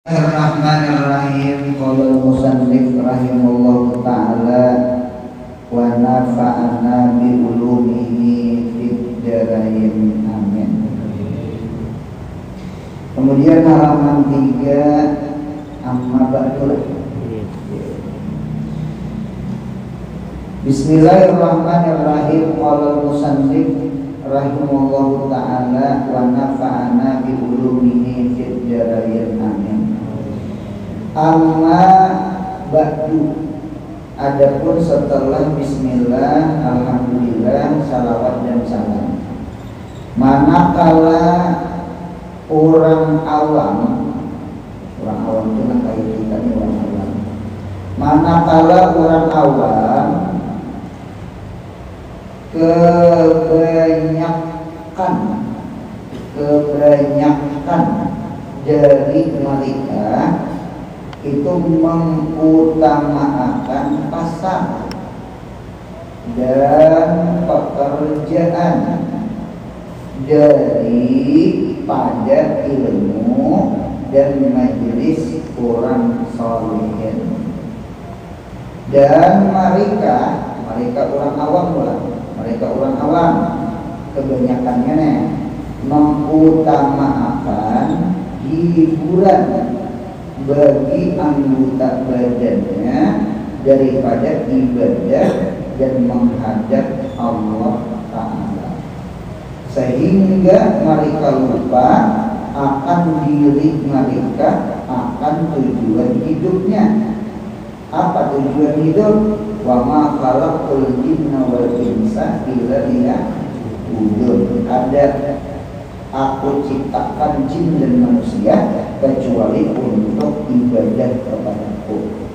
Bismillahirrahmanirrahim. Qala al-musannif rahimahullahu ta'ala wa nafa'ana bi ulumihi fid dharain amin. Kemudian halaman 3 amma ba'dul. Bismillahirrahmanirrahim. Qala al-musannif rahimahullahu ta'ala wa nafa'ana bi ulumihi fid dharain amin. Amma ba'du, adapun setelah bismillah, alhamdulillah, salawat dan salam, manakala orang awam itu kan kayak kita nih orang awam, manakala orang awam kebanyakan dari mereka itu mengutamakan pasar dan pekerjaan daripada ilmu dan majelis orang salihin. Dan mereka orang awam kebanyakannya mengutamakan hiburan bagi anggota badannya daripada ibadah dan menghadap Allah Ta'ala, sehingga mereka lupa akan diri mereka, akan tujuan hidupnya. Apa tujuan hidup? Wa ma khalaqtul jinna wal insa illa liya'budun. Aku ciptakan jin dan manusia kecuali untuk ibadah kepadaku,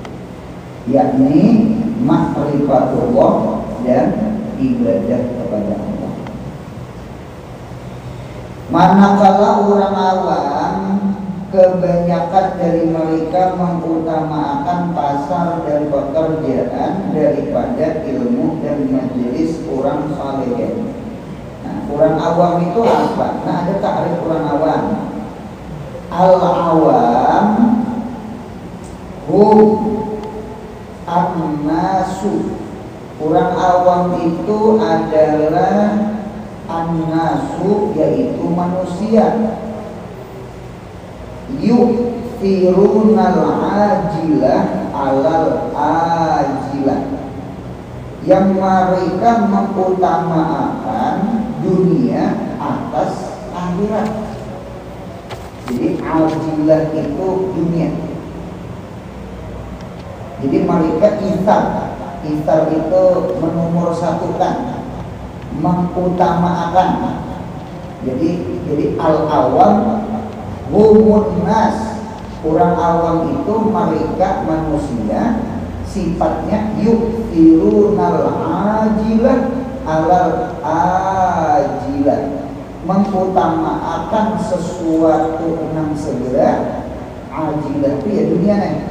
yakni ma'rifatullah dan ibadah kepada Allah. Manakala orang awam kebanyakan dari mereka mengutamakan pasar dan pekerjaan daripada ilmu dan majelis orang saleh. Orang awam itu apa? Nah, ada takrif orang awam. Al-awam hum an-nasu. Orang awam itu adalah an-nasu, yaitu manusia. Yukthirunal ajilah alal ajilah, yang mereka mengutamakan dunia atas akhirat. Jadi ajilah itu dunia. Jadi mereka isar itu menomor satukan, mengutamakan. Jadi al-awam humun nas, orang awam itu mereka manusia, sifatnya yukthirunal ajilah alal ajilah, mengutamakan sesuatu yang segera. Ajilah itu ya dunia nih.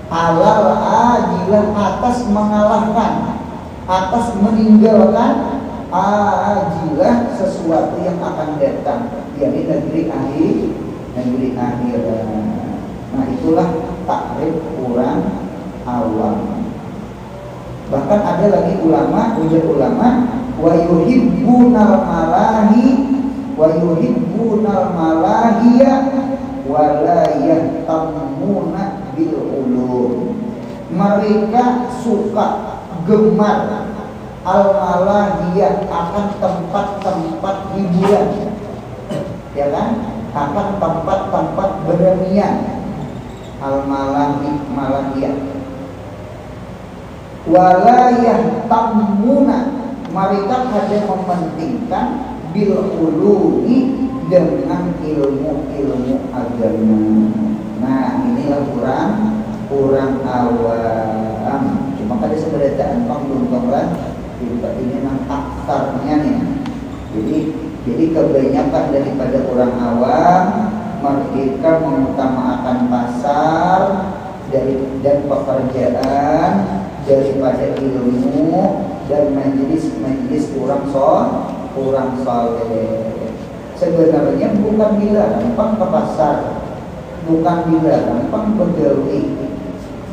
Alal ajilah, atas mengalahkan, atas meninggalkan ajilah, sesuatu yang akan datang, yakni negeri akhirat. Nah, itulah takrif orang awam. Bahkan ada lagi ulama, ujar ulama, wa yuhibbunal malahiya wa la yahtamuna bil ulum. Mereka suka, gemar al-malahiyah, akan tempat-tempat hiburan, ya kan? Akan tempat-tempat berniat. Al-malahiyah walayah tamuna, mereka hanya mementingkan bil ulumi, dengan ilmu agama. Nah, inilah orang awam. Cuma kada seberataan belum ini nang aksarnya nih. Jadi kebanyakan daripada orang awam mereka mengutamakan pasar dan pekerjaan daripada ilmu dan majelis orang saleh. Sebenarnya bukan dilarang ke pasar, bukan dilarang pengbegawi.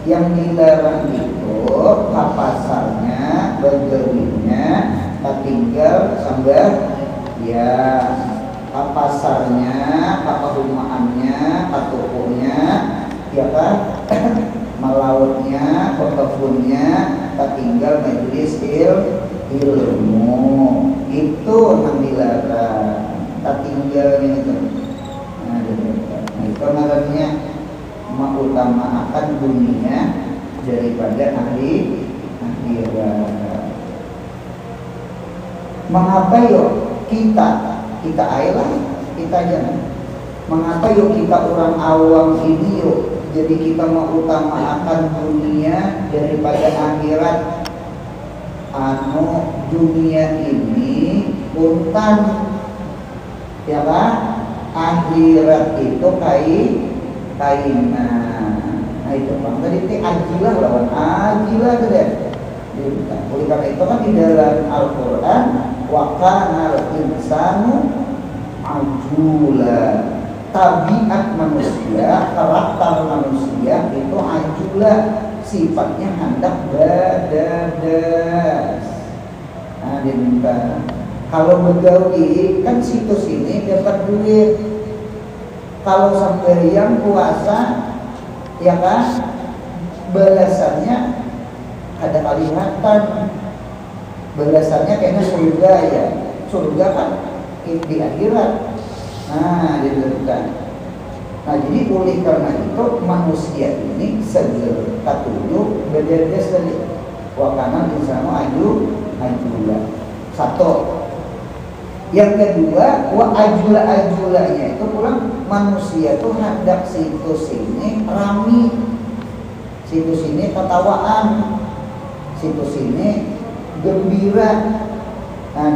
Yang dilarang itu kapasarnya, begawinya, tinggal sambil ya kapasarnya, kapahumaannya, katukunya, ya kan, melautnya, kebunnya, tinggal majelis ilmu. Itu yang dilarang. Tinggal itu. Nah, itu namanya mengutamakan dunia daripada akhirat. Mengapa yuk kita ayolah kita jangan. Mengapa yuk kita orang awam ini yuk jadi kita mengutamakan dunia daripada akhirat? Dunia ini punten, ya kan? Akhirat itu kainan. Nah itu bang, tadi itu ajilah lawan ajilah tuh deh. Oleh karena itu kan di dalam Al-Quran wa kana al-insanu ajula, tabiat manusia, karakter manusia itu ajula, sifatnya hendak badadas. Nah diminta kalau begawi kan situs ini dapat duit. Kalau sampai yang puasa, ya kan, balasannya ada kelihatan. Balasannya kayaknya surga ya. Surga kan di akhirat. Nah, diberikan. Nah, jadi oleh karena itu manusia ini segera katuju beda-beda tadi. Wa kana insanu ajula. Satu. Yang kedua, wa ajula-ajulanya itu pulang manusia tuh hendak situs ini rami, situs ini ketawaan, situs ini gembira. Nah,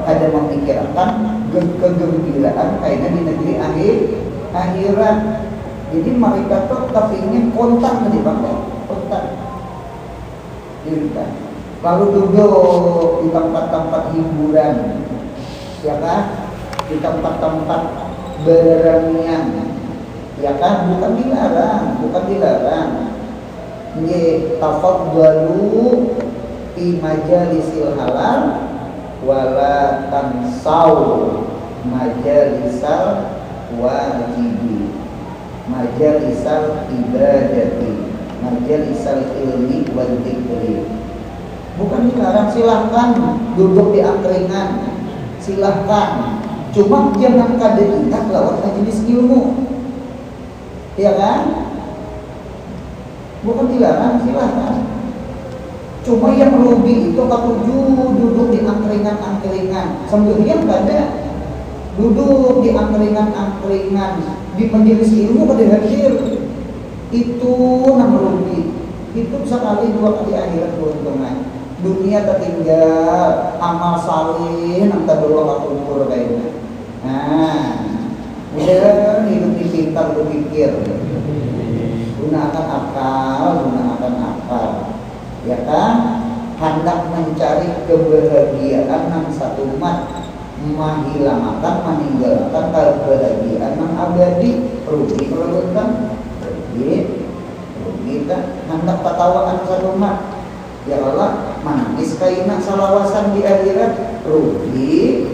ada memikirkan kegembiraan kayaknya di negeri akhirat. Jadi mereka tuh kepingin kontak tadi bang, kontak. Lalu duduk di tempat-tempat hiburan, ya kan, di tempat-tempat berremian, ya kan, bukan dilarang. Ye tafaddalu fi majalisil halal wala tansau majalisal wajibi, majalisal ibadati, majalisal ilmi wal dzikri. Bukan dilarang, silahkan duduk di angkringan, silahkan, cuma jangan kada ingat lawan majelis ilmu, ya kan? Bukan dilarang, silahkan. Cuma yang rugi itu ketujuh duduk di angkringan-angkringan, sembunyian kada duduk di angkringan-angkringan, di majelis ilmu kada hadir. Itu yang rugi. Itu sekali dua kali akhirat keuntungan. Dunia tertinggal, amal saleh nanti berulang kubur kayaknya. Nah, udah hidup di pintar berpikir, gunakan akal, ya kan? Hendak mencari kebahagiaan yang satu umat, menghilangkan, meninggalkan kebahagiaan yang abadi. Rugi kalau kan? Rugi kan? Hendak ketawaan satu umat. Ya Allah, manis kaina salawasan di akhirat, rugi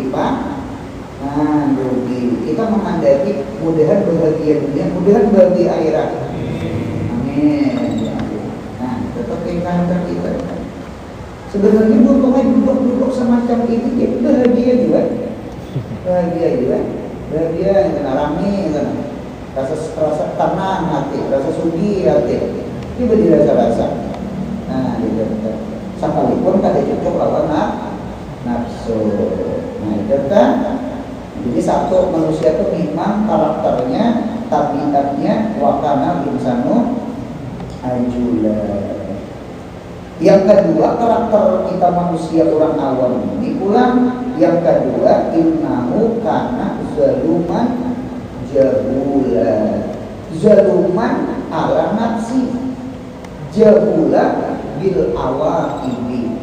pak. Nah, rugi. Kita mengandalkan mudahan bahagia dunia, mudahan bahagia akhirat. Amin. Nah, tetap keinginan kita. Sebenarnya butuhnya duduk semacam ini, jadi bahagia juga, bahagia yang rame, rasa tenang hati, rasa sugi hati, itu dirasa-rasa. Nah, sekalipun kada cocok lawan nafsu. Nah, itu kan. Jadi satu, manusia itu memang karakternya, tabiatnya wakana insanu ajula. Yang kedua, karakter kita manusia orang awam ini ulang. Yang kedua, innahu kana zaluman jahula. Zaluman ala nafsi, jahula bil awaibi.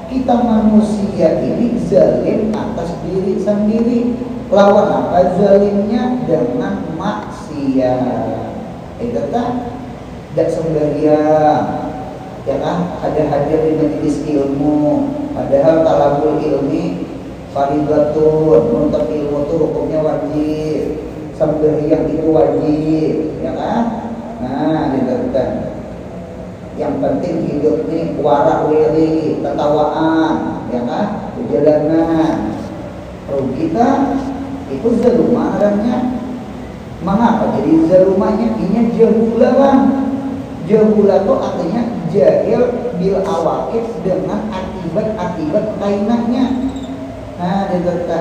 Kita manusia ini zalim atas diri sendiri. Lawan apa zalimnya? Dengan maksiat. manusia itu tak sembahyang ya kan, ada hadir di majelis ilmu, padahal talabul ilmi fardhatun, menuntut ilmu itu hukumnya wajib, sembahyang itu wajib ya kan. Nah ditentukan yang penting hidup nih warak wiri, ketawaan ya kan, perjalanan. Kalau kita itu zalumah adanya. Mengapa jadi zalumahnya? Ini jahula bang. Jahula itu artinya jahil bil awakif, dengan akibat kainahnya. Nah dikata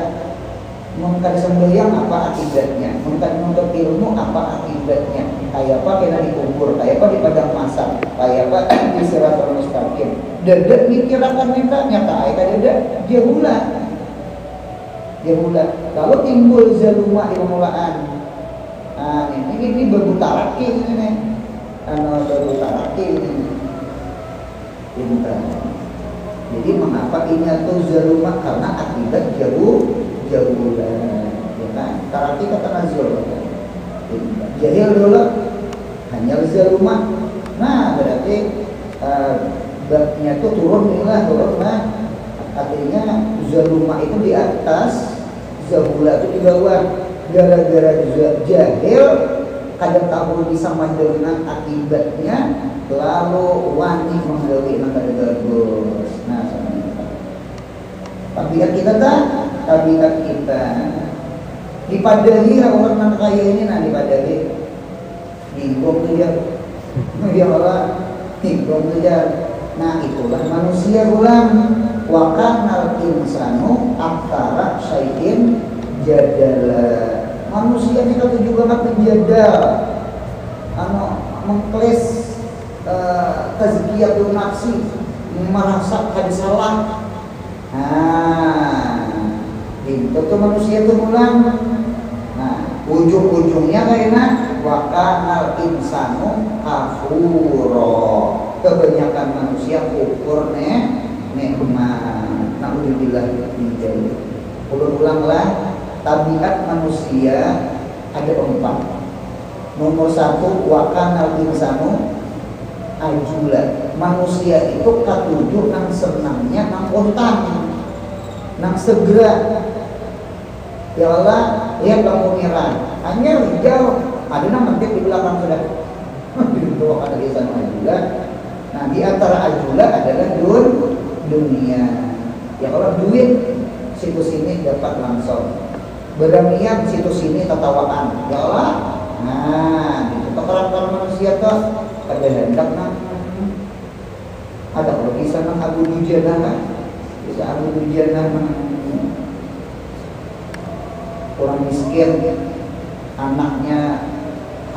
mengkar sembahyang apa akibatnya, mengkar menuntut ilmu apa akibatnya, kayak apa kena dikubur, kayak apa di padang mahsyar, kayak apa di siratal mustaqim. Dedek mikirakan mintanya kayak dedek jahula. Kalau timbul zalumah di mulaan, nah ini berbutaraki ini, berbutaraki ini. Jadi mengapa ini tuh zalumah? Karena akibat jahulah, ya kan? Taraki kata nazul, jahil dulu, hanya zalumah. Nah berarti babnya tuh turun lah. Artinya zalumah itu di atas, zahulah itu di bawah. Gara-gara jahil kadang tahu bisa mendengar akibatnya, lalu wani menggawi maka bagus. Nah sama kita. Tabiat kita dipadahi orang kaya ini, nah dipadahi bingung tuh dia, ya Allah bingung tuh dia. Nah itulah manusia ulang. Wa kanal insanu aktsara syai'in jadala. Manusia ini kalau juga menjadal, mengkles tazkiyatun nafsi, merasa ada salah. Nah, itu tuh manusia itu ulang. Nah, ujung-ujungnya karena wa kanal insanu kafuro. Kebanyakan manusia kufur nikmat. Naudzubillah min dzalik. Ulanglah, tabiat manusia ada 4. Nomor 1, wa kanal insanu ajula. Manusia itu katujuh nang senangnya nang kontan, nang segera. Ya Allah, lihat lampungiran hanya hijau, ada nang mentik di belakang sudah. Itu wa kanal insanu ajula. Nah di antara ajula adalah dunia. Ya kalau duit situs ini dapat langsung, beranian situs ini tertawaan. Ya Allah, nah itu peran manusia tuh ada hendak ada kalau bisa Abu Dujana bisa Abu Dujana orang miskin, anaknya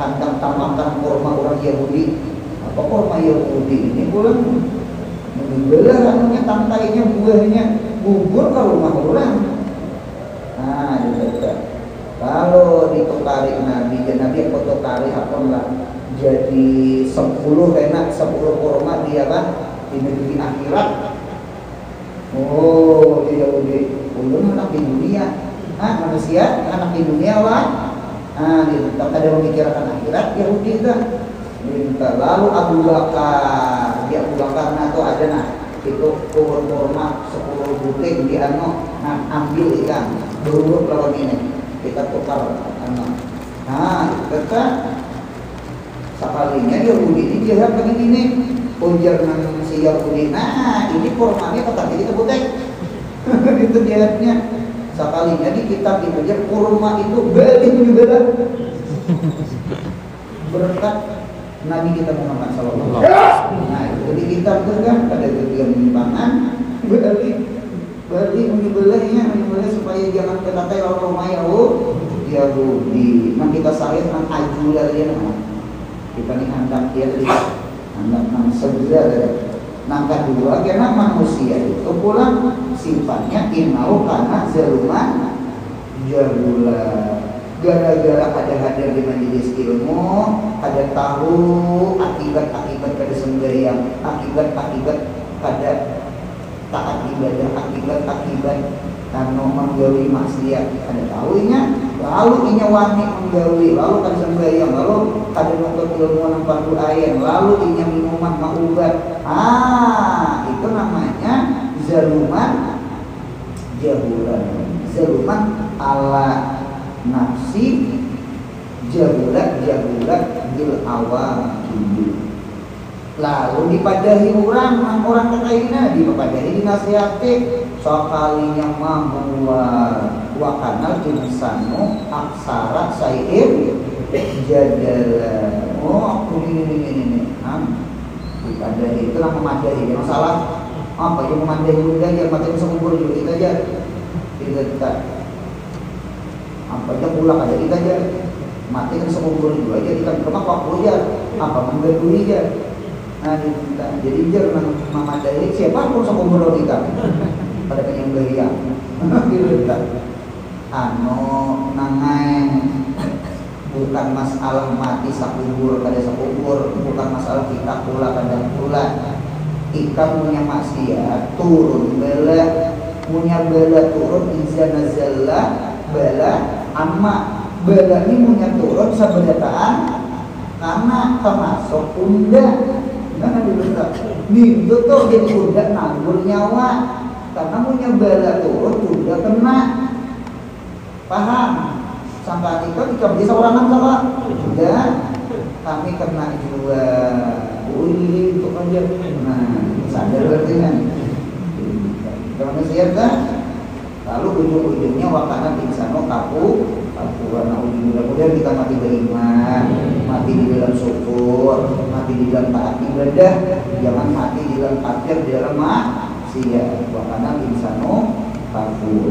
kandang tamakan kurma orang Yahudi. Apa kurma Yahudi ini pulang membelah anunya, tangkainya, buahnya, bubur ke rumah orang. Nah gitu. Kalau ditukari Nabi apa tukari apa enggak jadi 10 enak 10 kurma dia kan di negeri akhirat. Oh dia ulun anak di dunia, manusia anak di dunia lah. Nah tak ada memikirkan akhirat Yahudi itu. Lalu Abu Bakar itu ada itu kurma 10 butir di ambil ikan berurut lawan ini kita tukar nah kita sekalinya Yahudi ini jahat begini nih ujar nang si Yahudi, nah ini kurmanya tetap jadi kebutek. Itu jahatnya. Sekalinya di kitab diujar kurma itu balik menyebelah berkat Nabi kita Muhammad sallallahu alaihi wasallam. Nah, itu di kitab itu kan pada bagian penyimpangan balik menyebelahnya supaya jangan ketatai orang Yahudi. Nah kita sahih nang ajula dia kita nih hendak dia hendak nang segera. Nang kedua karena manusia itu pulang sifatnya inau karena zaluman jahula. Gara-gara ada hadir di majelis ilmu, ada tahu akibat-akibat pada sembahyang, akibat-akibat pada taat ibadah, akibat-akibat karena menggawi maksiat, ada tahunya, lalu inya wani menggawi, lalu kan sembahyang, lalu kada nuntut ilmu nang fardu ain, lalu inya minuman maubat. Itu namanya zaluman jahulan. Zaluman ala nafsi, jahulat bil awam kini. Lalu dipadahi orang kekaina, dipadahi dinasihati, sekalinya membuat wakanal insanu aksara sayin jadalah. Aku ini dipadahi, itu lah memadahi. Masalah apa yang memadahi juga aja, mati sekumpul juga kita aja, kita apa aja pulang aja kita aja, mati kan sekumpul juga aja, kita berapa waktu aja, apa menggedui aja. Nah, jadi jangan memadai siapapun sekumur kita pada penyembelihan. Kita nangai bukan masalah mati sakubur kada sakubur, bukan masalah kita pula kada pula. Ikan punya maksiat turun bala, punya bala turun izanazalla bala amma bala ini punya turun sebedataan karena termasuk unda. Karena dibentak, itu tuh jadi udah nanggur nyawa karena punya bala turun udah kena, paham? Sampai itu jika bisa orang sama udah kami kena juga, itu aja. Nah sadar berarti kan? Kalau siap kan? Lalu ujung-ujungnya wakana pinsano kaku karena mudah-mudahan kita mati beriman, mati di dalam syukur, mati di dalam taat ibadah, jangan mati di dalam kafir, di dalam maksiat. Wakana insano kafur.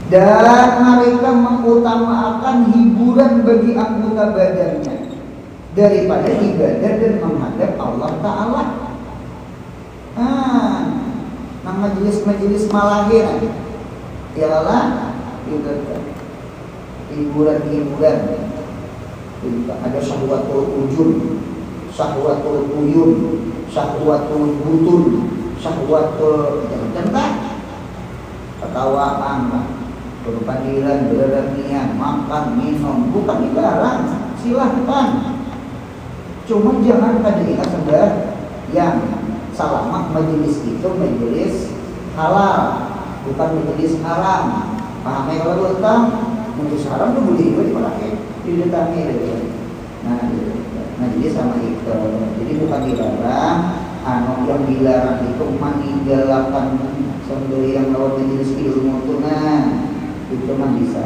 Dan mereka mengutamakan hiburan bagi anggota badannya daripada ibadah dan menghadap Allah Ta'ala. Nah majelis-majelis malahiran ialah hiburan-hiburan. Ada syahwatul ujun, syahwatul uyun, syahwatul butun, syahwatul tentang ketawaan, berpanggilan, beranian, makan, minum, bukan dilarang, silahkan. Cuma jangan kada ingat sudah yang salamat majelis itu majelis halal, bukan majelis haram. Paham ya kalau tentang majelis haram itu boleh juga dipakai didatangi gitu. Nah jadi sama itu. Jadi bukan dilarang. Yang dilarang itu meninggalkan sendiri yang lewat majelis ilmu itu bisa.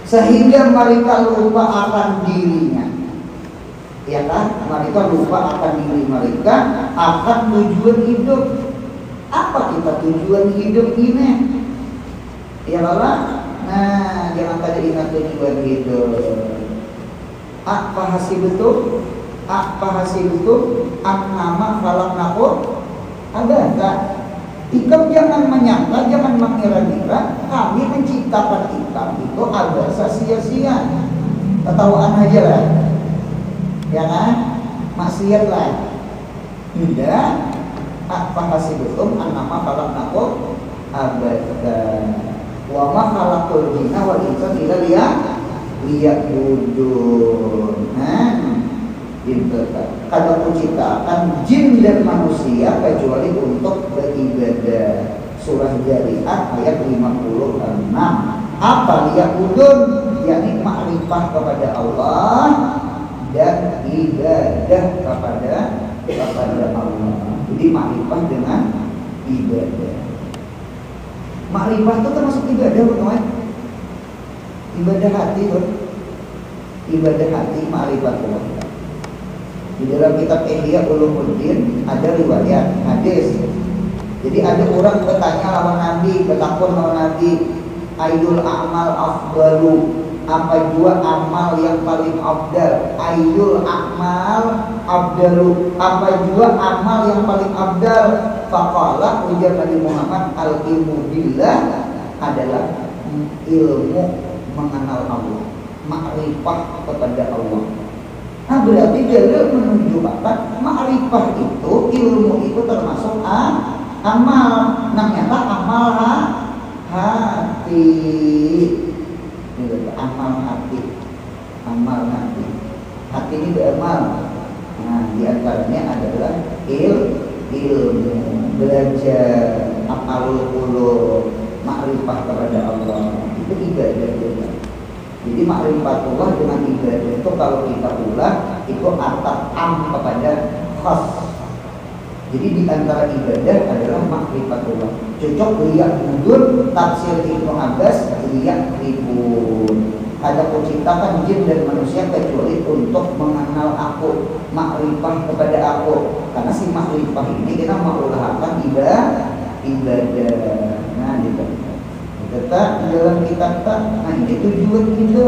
Sehingga mereka lupa akan dirinya. Ya kan? Mereka lupa akan diri mereka, akan tujuan hidup. Apa kita tujuan hidup ini? Ya Allah. Nah, jangan tadi ingat tujuan hidup. Apa hasil betul? Apa hasil betul? An-nama khalaqnakum abatha. Ikam jangan menyangka, jangan mengira-ngira kami menciptakan ikam itu abasa sia-sia. Ketawaan aja lah. Ya kan? Maksiat lah. Tidak. Apa hasibtum annama khalaqnakum abatha wa ma khalaqul jinna wal insa illa liya'budun. Kada kuciptakan jin dan manusia kecuali untuk beribadah. Surah Jariyat ayat 56. Apa liya'budun? Yakni makrifah kepada Allah dan ibadah kepada Allah. Jadi makrifah dengan ibadah. Makrifah itu termasuk ibadah, teman-teman. Ibadah hati tuh. Ibadah hati makrifah Allah. Di dalam kitab Ihya Ulumuddin ada riwayat hadis. Jadi ada orang bertanya lawan Nabi, bertakun lawan Nabi, ayyul a'mal afdalu? Apa jua amal yang paling afdal? Ayyul a'mal afdalu? Apa jua amal yang paling afdal? Faqala ujar Nabi Muhammad, al-ilmu billah adalah ilmu mengenal Allah, makrifah kepada Allah. Nah berarti dia menunjukkan makrifah itu, ilmu itu termasuk amal. Nah nyata amal hati. Amal hati. Amal hati. Hati ini beramal. Nah di antaranya adalah ilmu, belajar, amalul qulub, makrifah kepada Allah. Itu ibadah juga. Jadi makrifatullah dengan ibadah itu kalau kita ulang itu atap am kepada khas. Jadi di antara ibadah adalah makrifatullah. Cocok liyak mudun tafsir Ibnu Abbas liyak ribun. Ada kuciptakan jin dan manusia kecuali untuk mengenal aku, makrifah kepada aku. Karena si makrifah ini kita mengulahkan ibadah. Nah, gitu. Tetap di dalam kitab tak. Nah, ini tujuan kita.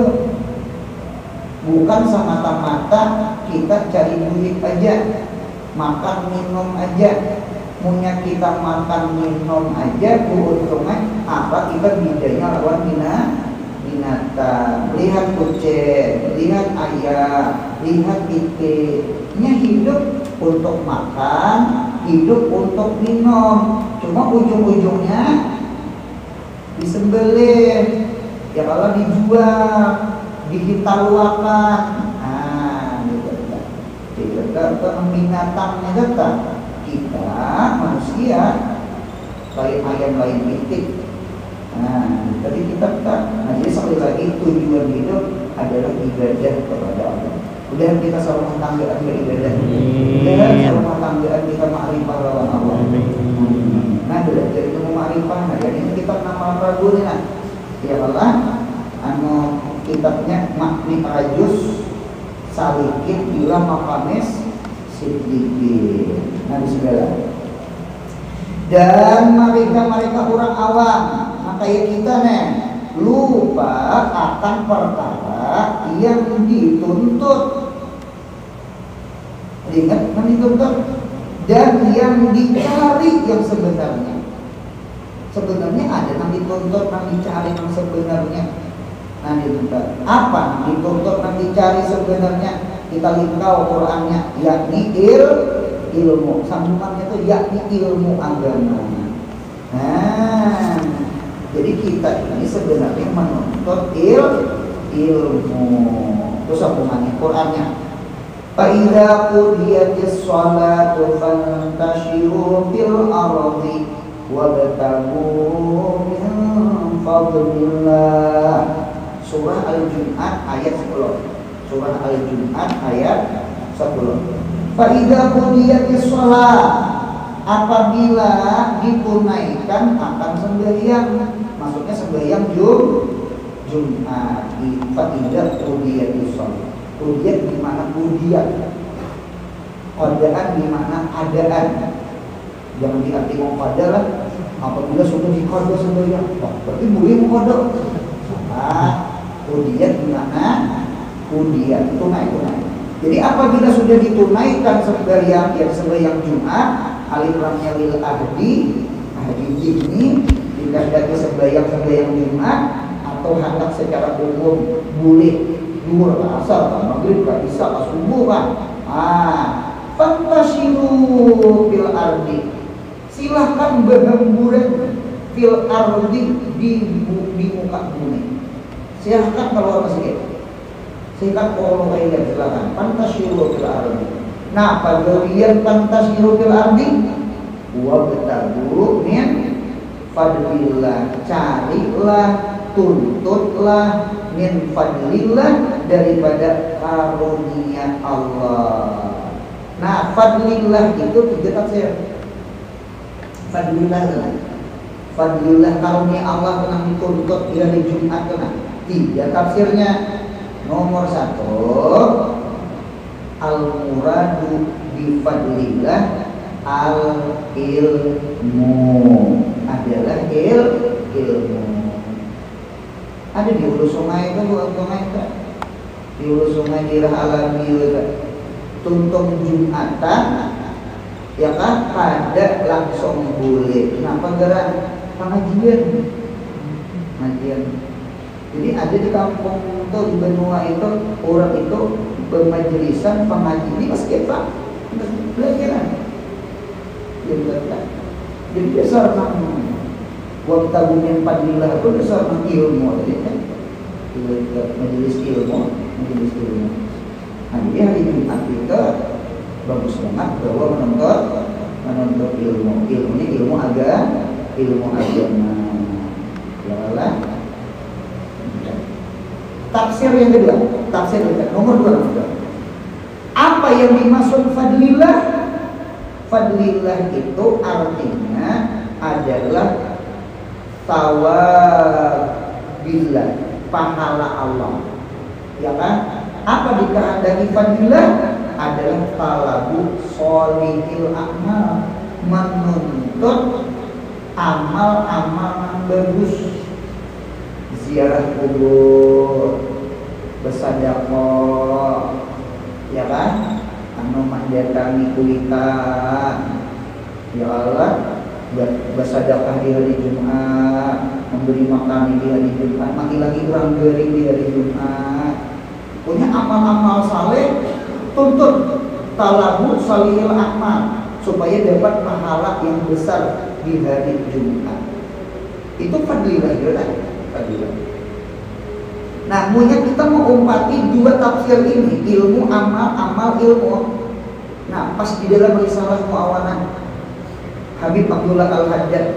Bukan semata-mata kita cari duit aja, makan minum aja. Punya kita makan minum aja, keuntungan apa kita bidanya lawan binatang, lihat kucing, lihat ayam, lihat ikannya hidup untuk makan, hidup untuk minum. Cuma ujung-ujungnya disembelih, ya kalau dijual, dihitalwakan. Nah, gitu. Kita binatangnya datang. Kita manusia lain ayam lain itik. Nah, tadi kita nah, jadi sekali lagi tujuan hidup adalah ibadah kepada Allah. Udah kita selalu tanggaan beribadah. Udah selalu tanggaan kita makrifah lawan Allah. Nah, belajar ilmu makrifah. Nah, ini kita nama Rabu nih. Ya Allah, kitabnya Makni Rajus Salikin ila Maqamis Siddiqin. Nah, bismillah. Dan mereka orang awam, kayak kita nih, lupa akan perkara yang dituntut. Ingat kan dituntut dan yang dicari yang sebenarnya. Sebenarnya ada yang dituntut, yang dicari yang sebenarnya. Nah, dituntut apa? Dituntut yang dicari sebenarnya. Kita lihat Qur'annya, yakni ilmu. Sambungannya itu yakni ilmu agama. Nah, jadi kita ini sebenarnya menuntut ilmu. Terus sambungannya Qur'annya. Fa idza qudiyatis shalatu fantashiru fil ardi wabtaghu min fadlillah. Surah Al-Jum'at ayat 10. Surah Al-Jum'at ayat 10. Fa idza qudiyatis shalah, apabila ditunaikan akan sembahyang. Maksudnya sembahyang Jumat. Fa idza qudiyatis shalah. Qudiyat di mana qudiyat? Qadaan di mana adaan. Jangan diarti qada lah. Apabila sudah diqada sembahyang, berarti boleh qada. Qudiyat di mana? Qudiyat tunai. Jadi apabila sudah ditunaikan sembahyang, ya sembahyang Jumat, alif lamnya lil ahdi ini dikandaki sembahyang Jumat atau hendak secara umum boleh duhur asar, maghrib, isya, subuh kan. Fantashiru fil ardi, silahkan berhamburan fil ardi di muka bumi. Silahkan keluar masjid. Silahkan kalau kalian silakan. Fantashiru fil ardi. Nah, bagian fantashiru fil ardi wa batagu min fadlillah, carilah, tuntutlah min fadlillah, daripada karunia Allah. Nah, fadlillah itu tiga tafsir. Fadlillah karunia Allah yang dituntut di hari Jumat kena. Tiga tafsirnya. Nomor 1, al-muradu bi fadlillah al-ilmu, adalah ilmu. Ada di hulu sungai itu, di hulu sungai di alami tuntung Jumatan, ya kan, ada langsung boleh. Kenapa gerak pengajian? Jadi ada di kampung itu, di benua itu, orang itu bermajlisan pengaji di masjid Pak, belajaran. Jadi dasar nang waktu tabungan fadlilah itu dasar nang ilmu tadi kan. Majelis ilmu. Nah, jadi hari Jumat kita bagus banget bahwa menuntut ilmu. Ilmunya ilmu agama. Ya Allah. Tafsir yang kedua, nomor 2. Apa yang dimaksud fadlilah? Fadlilah itu artinya adalah tawabillah, pahala Allah. Ya kan? Apa dikehendaki fadilah? Adalah talabu sholihil amal, menuntut amal-amal yang bagus, ziarah kubur, bersedekah, ya kan? Anu mendatangi kulitan, ya Allah, bersedekah di hari Jumat, memberi makan di hari Jumat, maki lagi kurang gering di hari Jumat. Punya amal-amal saleh, tuntut talabu salihil amal supaya dapat pahala yang besar di hari Jumat. Itu fadilah kan? Fadilah. Nah, maunya kita mau umpati dua tafsir ini, ilmu amal ilmu. Nah, pas di dalam risalah Muawanah Habib Abdullah Al-Haddad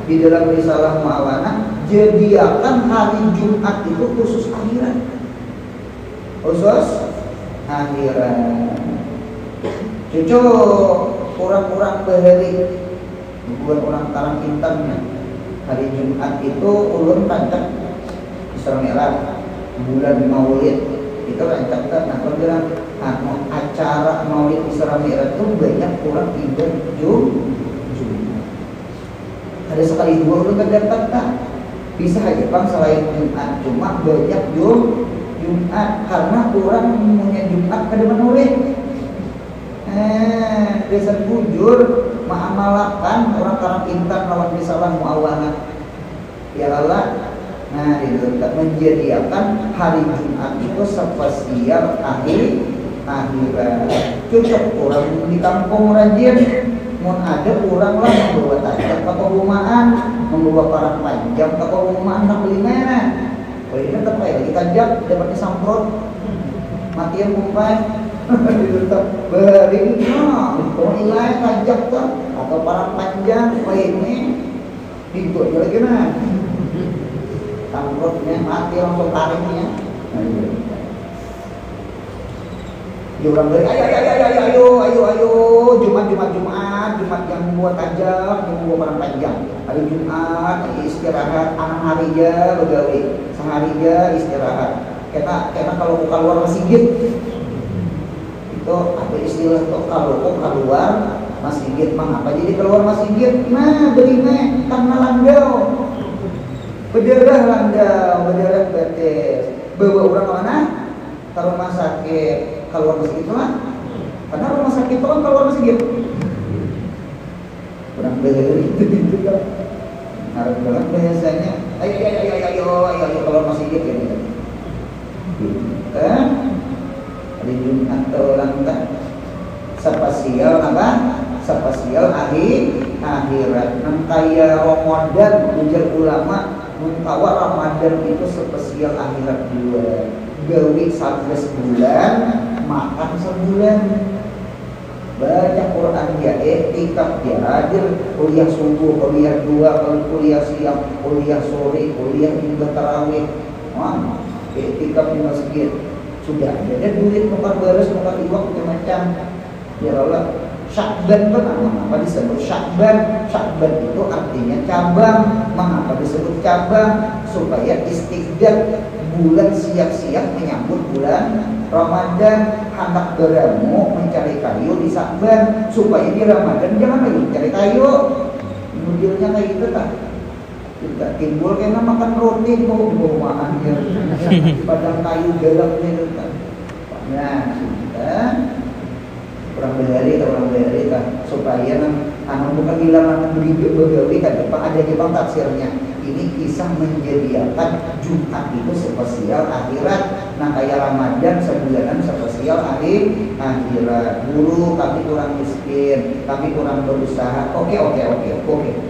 di dalam risalah Muawanah, jadikan hari Jumat itu khusus akhirat. Khusus akhirat. Cucu kurang-kurang bahari, bukan orang karang intannya. Hari Jumat itu ulun rancak Isra Mi'raj, bulan Maulid itu rancak kan. Nah, kalau bilang acara Maulid Isra Mi'raj itu banyak orang tidak Jumat. Ada sekali dua ulun terdapat kan. Bisa aja bang selain Jumat, cuma banyak Jumat karena orang punya Jumat ke depan Maulid. Desa bujur ma'amalakan orang karang intan lawan risalah Muawanah. Ya Allah. Nah, itu menjadikan hari Jumat itu spesial akhirat. Cocok orang di kampung rajin, mun ada orang lah membawa tajam ke perumahan, membawa parang panjang ke perumahan nak beli merah. Oh ini tetap lagi tajam, dapatnya samprot, mati yang kumpai. Tetap bering, kalau nilai tajam kan atau parang panjang, oh ini dibuat lagi nah. Samprotnya mati langsung tariknya. Dia orang beri, ayo, Jumat yang buat tajam, yang buat barang panjang. Hari Jumat istirahat, anak hari ya begawi, sehari ya istirahat. Karena kalau bukan luar masjid, itu apa istilah tuh kalau keluar masjid, mengapa jadi keluar masjid? Nah, beri karena landau. Berdarah betes. Bawa orang ke mana? Ke rumah sakit. Keluar masjid itu lah. Karena rumah sakit itu kan keluar masjid. Orang beli itu kan. Harus banget biasanya. Ayo keluar masjid ya. Kan? Hari Jumat orang tak. Spasial apa? Spasial akhirat. Nang kaya Ramadan ujar ulama. Muntawa Ramadan itu spesial akhirat dua. Gawi 11 bulan, makan sebulan. Baca Quran dia, iktikaf dia hadir, kuliah subuh, kuliah 2, kuliah siang, kuliah sore, kuliah hingga tarawih. Wah, iktikaf di masjid. Sudah ada duit nukar beres, nukar iwak macam-macam. Ya Allah. Syakban itu mengapa disebut Syakban? Syakban itu artinya cabang. Mengapa disebut cabang? Supaya istiqdad bulan siap-siap menyambut bulan Ramadan. Hendak beramu mencari kayu di Syakban supaya di Ramadan jangan lagi mencari kayu. Modelnya kayak gitu tak? Tidak timbul karena makan roti mau bawaan ya. Padang kayu galaknya itu tak? Nah, kita orang berhari kan supaya bukan bilang begawi kan Jepang ada Jepang tafsirnya Ini kisah menjadikan Jumat itu spesial akhirat. Nah kayak Ramadan sebulanan spesial akhirat. Dulu kami kurang miskin, kami kurang berusaha. Oke.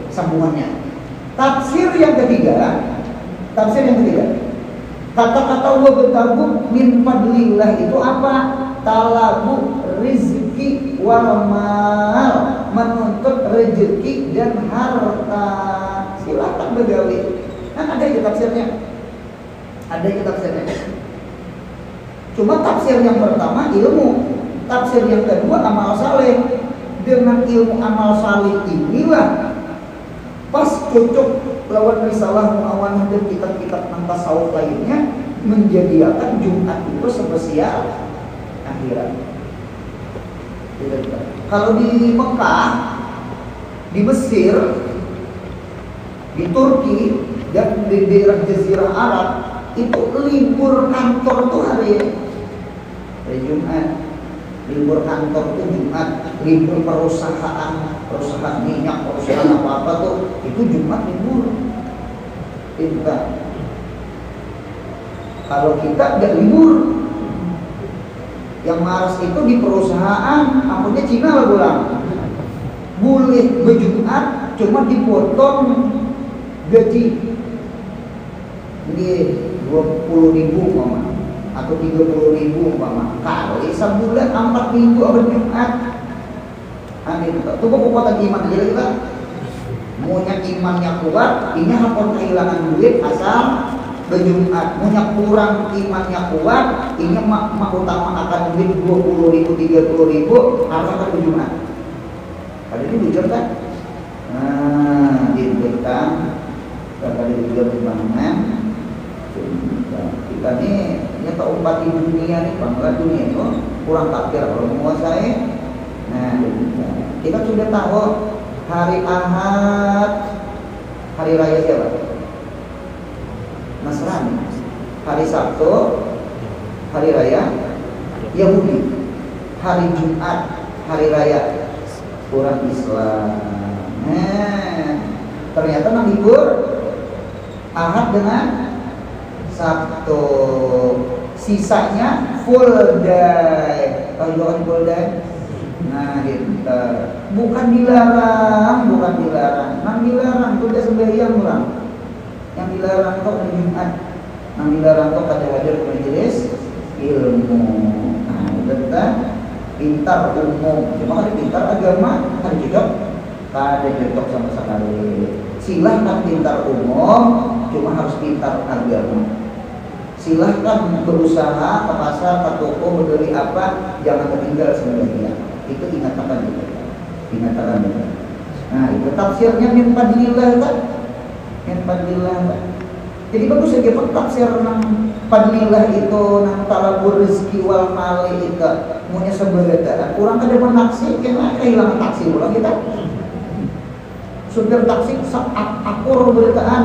Sambungannya. Tafsir yang ketiga. Kata-kata wabtagu min fadlillah itu apa? Talabu rizki wal mal, menuntut rezeki dan harta. Silakan begawi. Kan ada itu tafsirnya. Cuma tafsir yang pertama ilmu, tafsir yang kedua amal saleh. Dengan ilmu amal saleh inilah pas cocok lawan risalah muawanah dan kitab-kitab tasawuf lainnya menjadikan Jumat itu spesial akhirat. Kalau di Mekah, di Mesir, di Turki dan di daerah Jazirah Arab itu libur kantor tuh hari Jumat. Libur kantor itu Jumat, libur perusahaan minyak, perusahaan apa tuh itu Jumat libur. Kita kalau kita nggak libur, yang maras itu di perusahaan, ampunnya Cina lah pulang. Boleh berjumat, cuma dipotong gaji. Ini 20.000 mama atau 30.000 mama kali sebulan 4 minggu abad Jumat. Amin. Tunggu kekuatan iman aja kita. Maunya imannya kuat, ini akan kehilangan duit asal berjumat. Maunya kurang imannya kuat, ini mak utama akan duit 20.000, 30.000 harus akan berjumat. Ada ini bujur kan? Nah, diberikan kata dia berbangunan. Kita ini tak umpati dunia nih, bangga dunia itu kurang takdir kalau menguasai. Nah, kita sudah tahu hari Ahad, hari raya siapa? Nasrani. Hari Sabtu, hari raya Yahudi. Hari Jumat, hari raya orang Islam. Nah, ternyata nang libur Ahad dengan Sabtu, sisanya full day. Kalau bukan full day, nah gitu. Bukan dilarang. Nang dilarang itu dia sembahyang orang. Yang dilarang kok hari Jumat, yang dilarang kok pada hadir majelis ilmu. Nah, itu pintar umum. Cuma kalau pintar agama ada cocok, ada cocok sama sekali. Silahkan pintar umum, cuma harus pintar agama. Silahkan berusaha ke pasar, ke toko, membeli apa, jangan tertinggal sebenarnya. Itu ingatan kita. Nah, itu tafsirnya min fadlillah kan? Jadi bagus saja tafsir nang fadlillah itu nang talabur rezeki wal mali itu punya sebelah kurang kada menaksi kena kehilangan taksi ulang kita. Supir taksi akur beritaan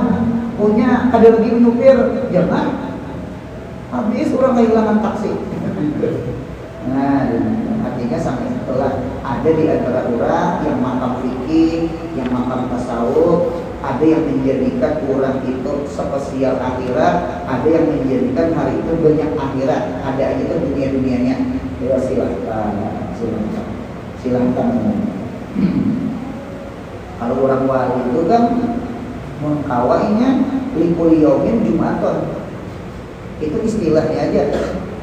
punya kada lagi menyupir, jangan habis orang kehilangan taksi. Nah, artinya sampai setelah ada di antara orang yang makam fikih, yang makam tasawuf, ada yang menjadikan orang itu spesial akhirat, ada yang menjadikan hari itu banyak akhirat, ada aja itu dunia-dunianya. Ya silahkan. Kalau orang wali itu kan mengkawainya likul yaumin Jumaton. Itu istilahnya aja,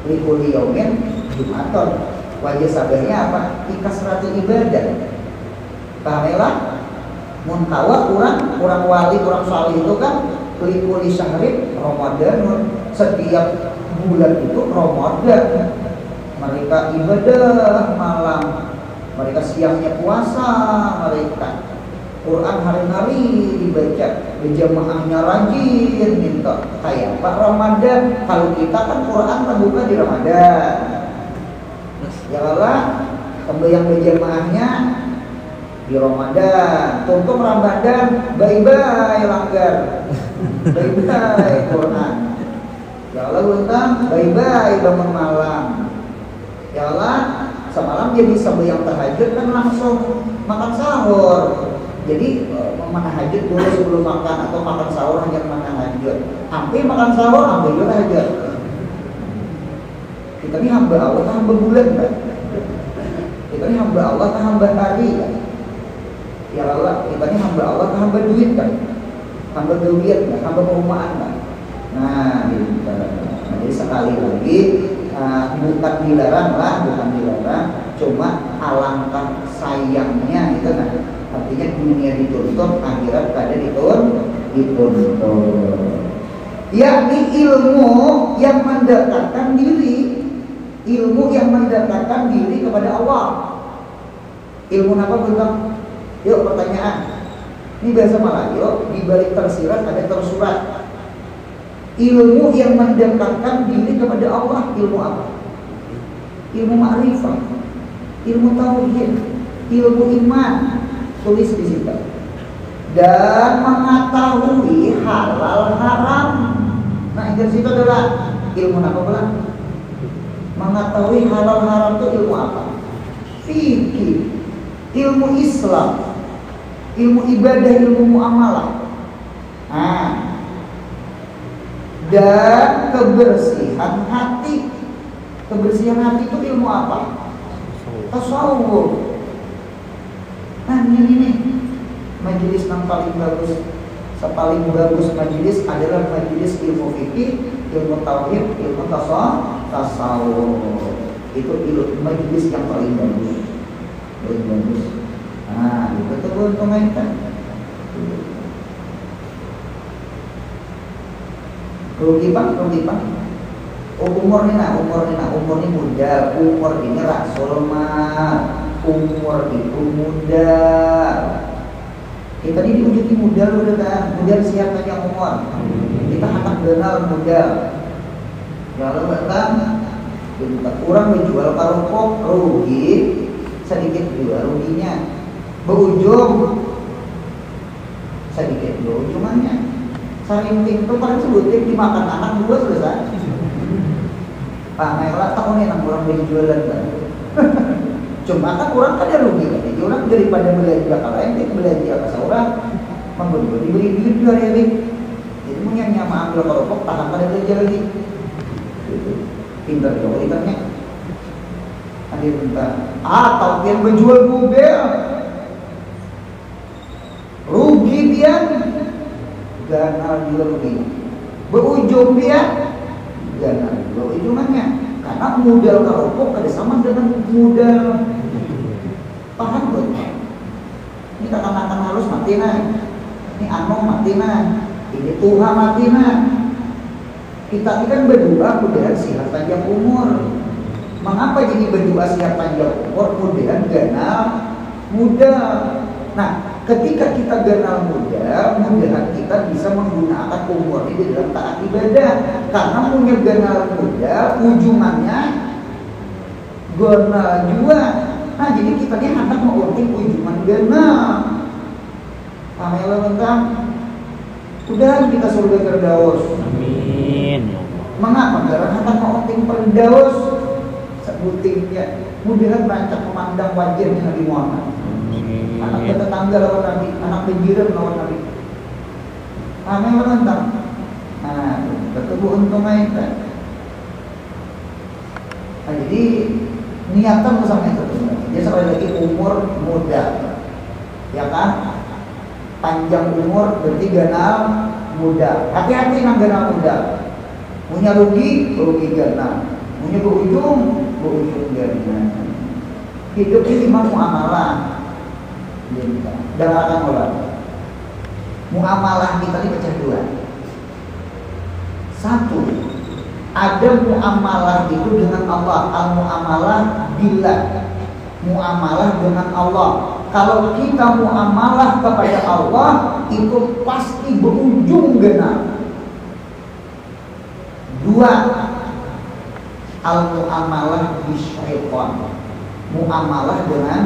likul yaumin Jumaton. Wajah sabarnya apa? Ikasratul ibadah. Pamelah muntawa orang wali, orang salih itu kan likuli syahrin Ramadan. Setiap bulan itu Ramadan. Mereka ibadah malam, mereka siangnya puasa, mereka Quran hari-hari dibaca, berjamaahnya rajin minta. Kayak Pak Ramadan, kalau kita kan Quran terbuka di Ramadan. Ya Allah, yang berjamaahnya di Ramadan. Tuntung Ramadan, bye-bye langgar, bye-bye Quran. Ya Allah untang, bye-bye bangun malam. Ya Allah, semalam jadi sampai yang tahajud kan langsung makan sahur. Jadi mana hajat boleh sebelum makan, atau makan sahur hanya mana hajat. Hampir makan sahur, hampir juga hajat. Kita ini hamba Allah, hamba bulan kan? Kita ini hamba Allah, hamba hari kan? Ya Allah, kita ini hamba Allah, hamba duit kan? Hamba duit kan? Hamba perumahan kan? Nah, gitu. Nah, jadi sekali lagi bukan dilarang lah, bukan dilarang, cuma alangkah sayangnya itu kan. Artinya dunia dituntut, akhirat pada dituntut. Yakni ilmu yang mendekatkan diri, ilmu yang mendekatkan diri kepada Allah. Ilmu apa belum? Yuk pertanyaan. Ini bahasa Melayu, di balik tersirat ada tersurat. Ilmu yang mendekatkan diri kepada Allah, ilmu apa? Ilmu ma'rifah, ilmu tauhid, ilmu iman. Tulis di situ. Dan mengetahui halal haram. Nah, dari situ adalah ilmu apa pula? Mengetahui halal haram itu ilmu apa? Fikih, ilmu Islam, ilmu ibadah, ilmu muamalah. Nah, dan kebersihan hati. Kebersihan hati itu ilmu apa? Tasawuf. Nah, ini majelis yang paling bagus. Paling bagus majelis adalah majelis ilmu fikih, ilmu tauhid, ilmu tasawuf. Itu ilmu majelis yang paling bagus. Paling bagus. Nah, itu keuntungan kan. Rugi pak. Umur ini muda, umur ini rasul mah. Umur itu muda. Kita ini diuji muda loh kan. Muda siapa yang umur? Kita akan kenal muda. Kalau kan kurang menjual karupok rugi, sedikit juga ruginya. Berujung sedikit juga ujungannya. Saring itu paling sebutin dimakan anak dua selesai. Pak Mela tahun ini 6 bulan berjualan kan. Cuma kan orang kan ada rugi kan, jadi orang daripada belanja ke lain, dia belanja ke seorang, membeli diberi duit juga hari. Jadi punya nyama ambil kerupuk, tahan pada belanja lagi. Pintar juga ikannya. Ada minta, atau yang menjual mobil, rugi dia, ganal juga rugi. Berujung dia, ganal juga ujungannya. Karena modal kerupuk ada sama dengan modal paham tuh. Ini katakan harus mati nah. Ini anu mati nah. Ini Tuhan mati nah. Kita kan berdoa mudahan sehat panjang umur. Mengapa jadi berdoa sehat panjang umur? Mudahan ganal muda. Nah, ketika kita ganal muda, mudahan kita bisa menggunakan umur ini dalam taat ibadah. Karena punya ganal muda, ujungannya ganal juga. Nah, jadi kita ini hendak mengunting ujungan ganal. Pamela tentang udah kita surga Firdaus. Amin. Mengapa? Karena hendak mengunting Firdaus. Sebutingnya mudahan rancak memandang wajahnya Nabi Muhammad. Anak tetangga lawan Nabi, anak penjiran lawan Nabi. Amin tentang. Nah, bertemu untung aja. Nah, jadi niatan bersama itu. Jadi sekali lagi umur muda, ya kan? Panjang umur berarti ganal muda. Hati-hati nang ganal muda. Punya rugi ganal. Punya berujung ganal. Hidup ini memang muamalah. Dalakan orang. Muamalah kita dipecah dua. Satu, ada muamalah itu dengan Allah. Al-muamalah billah. Muamalah dengan Allah. Kalau kita muamalah kepada Allah, itu pasti berujung genap. Dua, al-muamalah bisyaitan. Muamalah dengan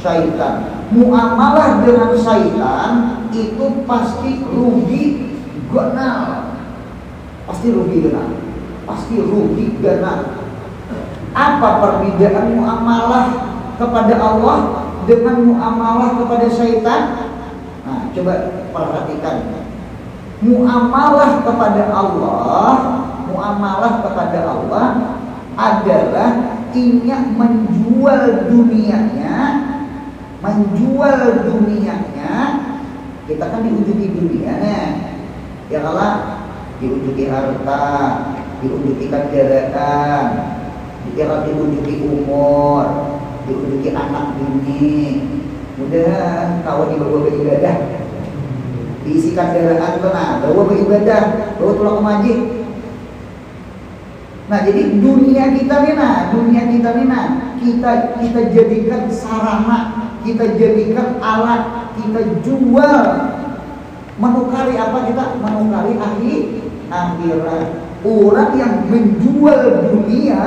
syaitan. Muamalah dengan syaitan itu pasti rugi genap. Pasti rugi genap. Pasti rugi genap. Apa perbedaan muamalah kepada Allah dengan muamalah kepada syaitan? Nah, coba perhatikan. Muamalah kepada Allah adalah ingat menjual dunianya. Kita kan diujuki dunianya, ya Allah, diujuki harta, diujuki kendaraan, diujuki umur, diujuki anak bini. Mudah kawan dibawa beribadah, diisi kendaraan tenang, bawa beribadah, bawa tulang kemaji. Nah, jadi dunia kita kita jadikan sarana, kita jadikan alat, kita jual. Menukari apa kita? Menukari akhirat. Orang yang menjual dunia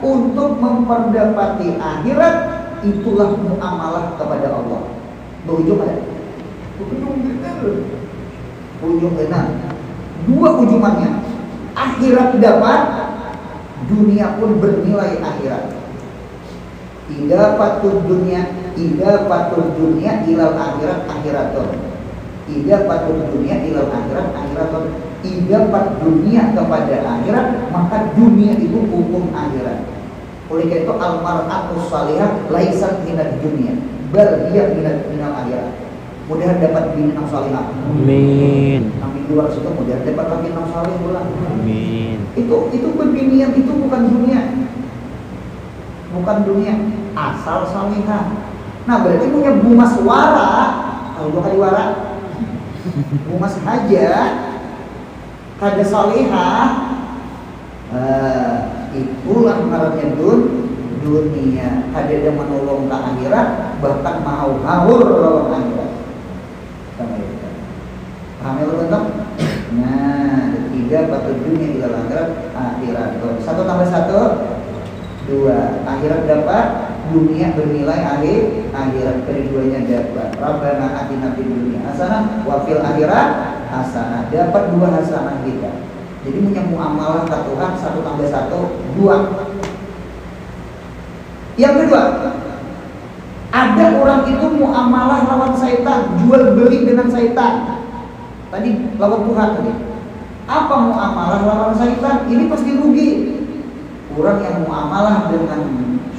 untuk memperdapati akhirat, itulah muamalah kepada Allah. Berujung ada? Ujung benar. Dua ujungannya. Akhirat dapat, dunia pun bernilai akhirat. Ida patur dunia ilal akhirat akhiratun. Ida patur dunia ilal akhirat akhiratun. Ida pat dunia kepada akhirat, maka dunia itu hukum akhirat. Oleh karena itu al-mar'atu salihah laisat minad dunia, bal hiya minal akhirat. Mudah dapat bini yang salihah. Amin. Amin. Luar situ mudah dapat laki yang salih pula. Amin. Itu pembinian itu bukan dunia. Asal salihah. Nah, berarti punya bunga suara. Kalau bukan diwara, bunga saja. Kada salihah. Itulah ngarannya dunia. Kada ada menolong ke akhirat, bahkan mau haur lawan akhirat. Paham ya bentuk? Nah, ketiga patut dunia ila akhirat. 1 tambah 1 2. Akhirat dapat, dunia bernilai akhirat. Keduanya dapat. Rabbana atina fid dunya hasanah wa fil akhirat hasanah. Dapat 2 hasanah kita. Jadi punya muamalah ke Tuhan 1 tambah 1 2. Yang kedua, ada orang itu muamalah lawan syaitan, jual beli dengan syaitan. Tadi lawan Tuhan tadi. Apa muamalah lawan syaitan? Ini pasti rugi. Orang yang muamalah dengan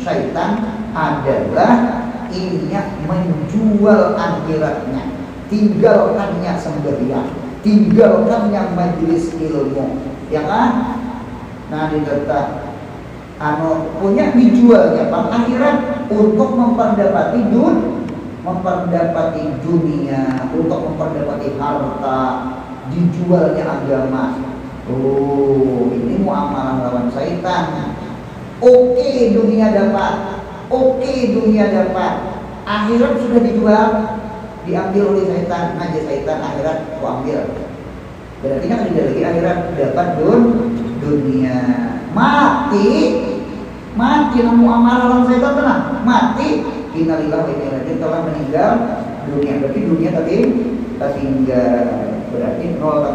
syaitan adalah ia menjual akhiratnya, tinggalkannya sembahyang, tinggalkannya majelis ilmu, ya kan? Nah, diletak punya dijualnya bang akhirat untuk memperdapati dunia, untuk memperdapati harta, dijualnya agama. Oh, ini muamalah lawan syaitan. Oke, dunia dapat. Akhirat sudah dijual, diambil oleh syaitan. Aja syaitan akhirat aku ambil. Berarti kan tidak lagi akhirat, dapat dunia. Mati muamalah lawan syaitan tenang. Mati, innalillahi wa inna ilaihi raji'un, telah meninggal dunia. Berarti dunia tadi tertinggal. Berarti 0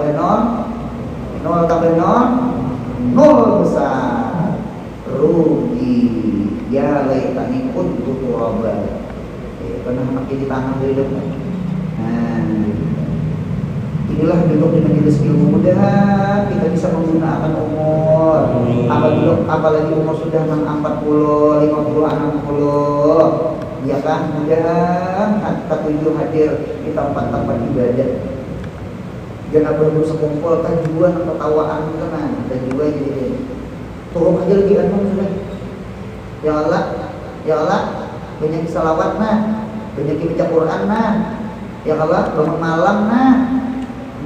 tambah 0 besar, rugi. Ya laitani kuntu turaba. Pernah makin ditanam dari depan. Nah, inilah duduk di majelis ilmu, mudah kita bisa menggunakan umur. Apalagi umur sudah 40, 50, 60, ya kan? Mudah ketujuh hadir di tempat-tempat ibadah. Jangan baru sekumpul tajuan ketawaan tenang, tajuan jadi turun aja lagi sudah. Ya Allah, banyak salawat nah, banyak baca Quran nah, ya Allah, bangun malam nah,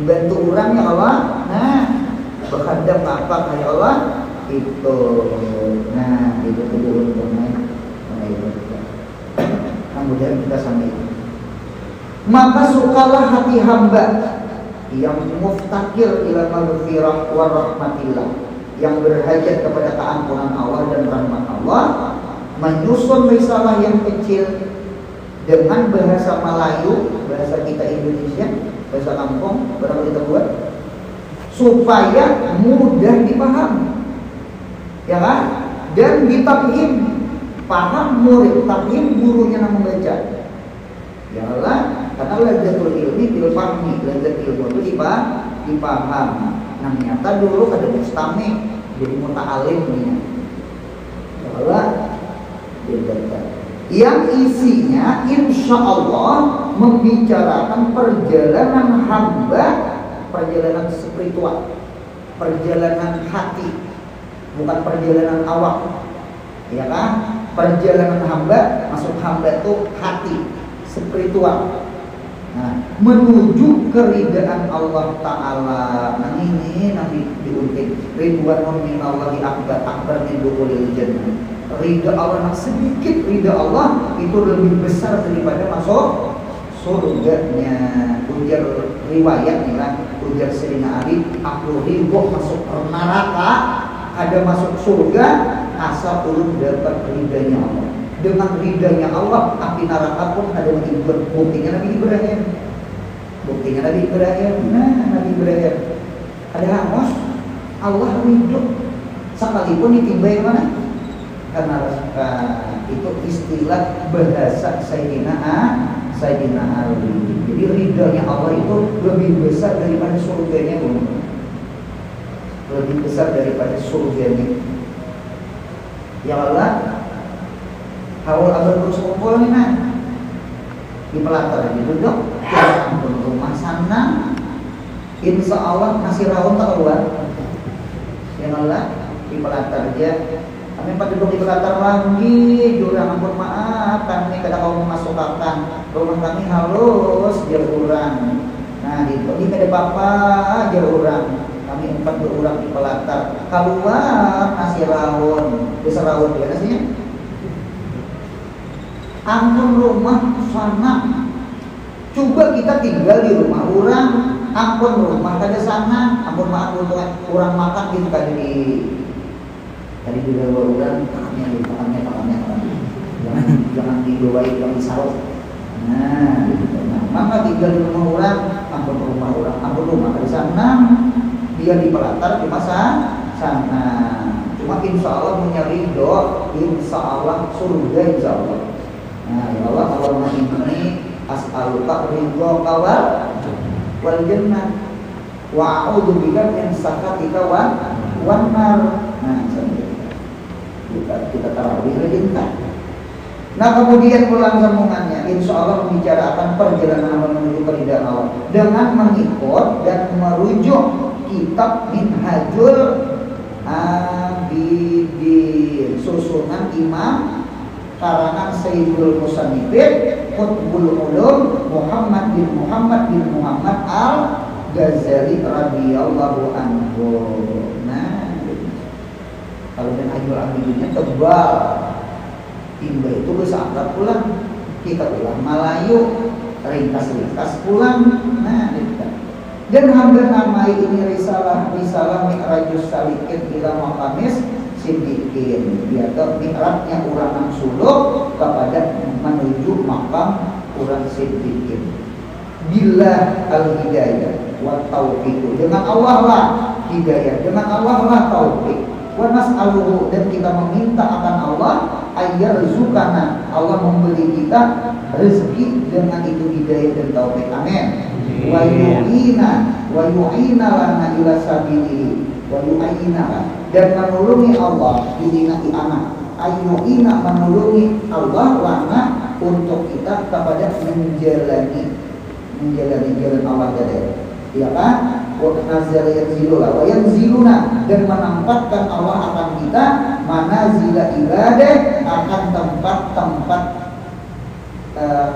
bantu orang ya Allah, nah, berkhadam apa ya Allah, itu, nah itu dulu kemudian kita sampai. Maka sukalah hati hamba yang muftakir ila maghfirah wa rahmatillah, yang berhajat kepada keampunan Allah dan rahmat Allah, menyusun risalah yang kecil dengan bahasa Melayu, bahasa kita Indonesia, bahasa kampung, berapa kita buat supaya mudah dipahami, ya kan? Dan ditafhim, paham murid, tafhim gurunya yang membaca, Ya Allah, karena lazzatul ilmi fil fahmi, lazzat ilmu itu dipaham. Nah, nyata dulu ada mustami, jadi muta'alim nih. Ya Allah, yang isinya insya Allah membicarakan perjalanan hamba, perjalanan spiritual, perjalanan hati, bukan perjalanan awam, ya kan? Perjalanan hamba, maksud hamba itu hati, spiritual. Nah, menuju keridaan Allah Ta'ala. Nah ini nanti diungkit ridwanun minallahi akbar min dukhulil jannah. Ridha Allah, sedikit ridha Allah itu lebih besar daripada masuk surganya. Ujar riwayat nih lah, ujar Sayyidina Ali, aku ridho masuk neraka, ada masuk surga, asal ulun dapat ridhanya Allah. Dengan ridhanya Allah, api neraka pun ada menghibur. Buktinya Nabi Ibrahim. Nah, Nabi Ibrahim ada hangus, Allah ridho sekalipun ditimba yang mana? Karena itu istilah bahasa Sayyidina Ali. Jadi ridhonya Allah itu lebih besar daripada surganya, lebih besar daripada surganya. Ya Allah, haul abad terus kumpul nih nah di pelatar duduk, ya ampun rumah sana, insya Allah masih rawon tak keluar. Ya Allah, di pelatar aja. Kami pada duduk di pelatar lagi, jurang ampun maaf, kami kada kau memasukkan rumah kami halus jauh-urang. Nah di kada apa aja urang. Kami 4 orang di pelatar keluar nasi rawon, besar rawon dia nasinya. Ampun rumah sana, coba kita tinggal di rumah orang, ampun rumah kada sana, ampun maaf untuk orang makan gitu kan tadi di luar orang, tangannya jangan dibawain yang disarut. Nah, gitu. Nah, maka tinggal di rumah orang, ampun rumah kada sana, dia di pelatar di masa sana. Cuma insya Allah punya ridho, insya Allah surga insya Allah. Nah ya Allah, Allahumma inni as'aluka ridhoka wal jannah wa a'udzu bika min sakhatika wan nar. Nah kita tarawih lagi entar. Nah kemudian pulang sambungannya, insya Allah membicarakan perjalanan menuju keridhaan Allah dengan mengikut dan merujuk kitab Minhajul Abidin, susunan Imam karangan Sayyidul Musannifin Qutbul Ulum Muhammad bin Muhammad Al-Ghazali radhiyallahu anhu. Nah, kalau Minhajul Abidinnya tebal, timba itu bisa angkat pulang, kita ulang Malayu, ringkas pulang. Nah, gitu. Dan hamba namai ini risalah Mi'rajus Salikin ila Maqamis Siddiqin, yaitu mi'rajnya orang suluk kepada menuju makam orang Siddiqin. Billah al-hidayah wa taufiq, dengan Allah lah hidayah, dengan Allah lah taufik. Wa nas'aluhu, dan kita meminta akan Allah ayyarzukana, Allah memberi kita rezeki dengan itu hidayah dan taufik. Amin. Wa yu'ina lana ila sabilihi wa yu'ina, dan menolongi Allah dina anak ayyu'ina, menolongi Allah lana untuk kita kepada menjalani jalan Allah tadi, ya kan? Wa nazala yanziluna wa yanziluna, dan menempatkan Allah akan kita manazila ibadah, akan tempat-tempat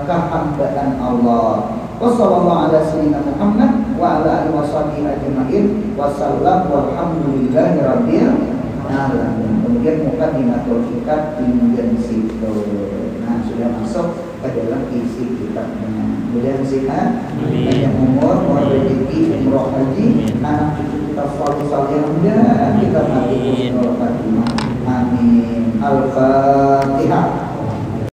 kehambaan Allah. Wassallallahu ala sayyidina Muhammad wa ala alihi washabihi ajma'in wa sallam walhamdulillahi rabbil alamin. Kemudian mukaddimatul kitab kemudian situ. Nah, sudah masuk ke dalam isi kitabnya. Kemudian sehat, panjang umur, rezeki, umroh haji, anak cucu kita saleh-saleh, dan kita mati husnul khatimah. Amin. Al-Fatihah.